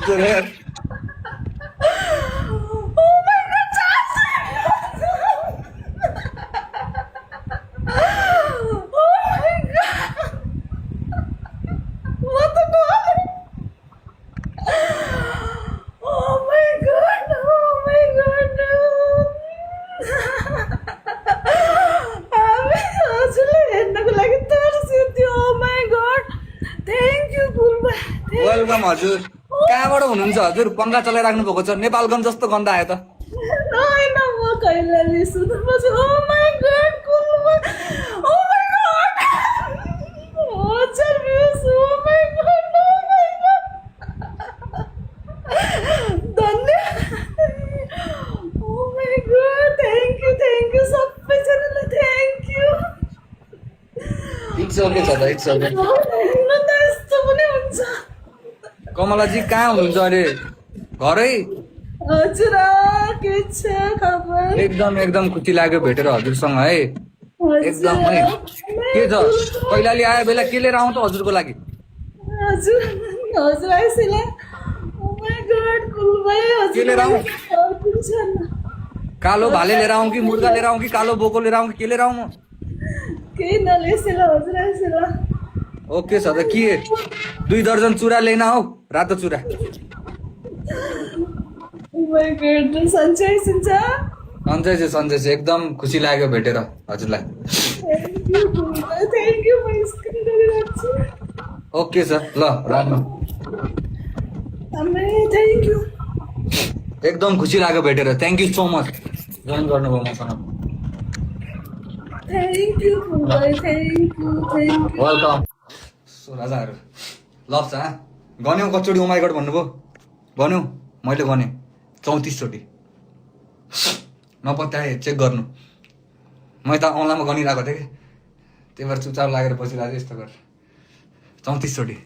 Oh my god, Charles! Oh my god! What the god? Oh my god! Oh my god! हजुरले हेर्नको लागि तर्सियो थियो. Oh my god! Thank you, Pulba. Welcome हजुर. कहाँबाट हुनुहुन्छ हजुर? पङ्खा चलाइराख्नु भएको छ. नेपालगञ्ज जस्तो गन्ध आयो त. होइन म कहिले सुन्नुपर्छ. Oh my god, Pulba. Oh my god! हजुर views. Oh my god! Oh my god! धन्यवाद. Oh my god! Thank you सबैजनालाई. Thank you. इट्स ओके छ त, इट्स ओके. हेर्नु त यस्तो पनि हुन्छ. कमलाजी कहाँ हुनुहुन्छ अरे? घरै? हजुर के छ खबर? एकदम खुसी लाग्यो भेटेर हजुरसँग है. हजुर. एकदम है. के छ? कैलाली आयो बेला के लिएर आउँ त हजुरको लागि? हजुर हजुर आइसिला. Oh my god, कुलभाइ हजुर. के लिएर आउँ? कुन्छन् कालो भाले लिएर आउँ कि मुर्गा लिएर आउँ कि कालो बोको लिएर आउँ कि के लिएर आउँ म? केही नलेसिला हजुर आइसिला. ओके छ त. के 2 दर्जन चुरा लिन हौ, रातो चुरा. Oh my god, सन्चै आइसिन्छ. सन्चै छ. एकदम खुसी लाग्यो भेटेर हजुरलाई. Thank you कुलभाइ. Thank you म स्क्रिन गरिराख्छु. ओके छ ल राख्नु. आमै thank you. एकदम खुसी लाग्यो भेटेर. Thank you so much join गर्नुभयो मसँग. Thank you कुलभाइ. Thank you. Welcome. So राजाहरू लभ छ. गन्यौ कतिचोटि ओ माई गड भन्नुभयो? गन्यौ मैले गने 34 चोटि. नपत्याए चेक गर्नु. मैले त औँलामा गनिरहेको थिएँ कि त्यही भएर चुपचाप लागेर बसिरहेको थिएँ यस्तो गरेर 34 चोटि.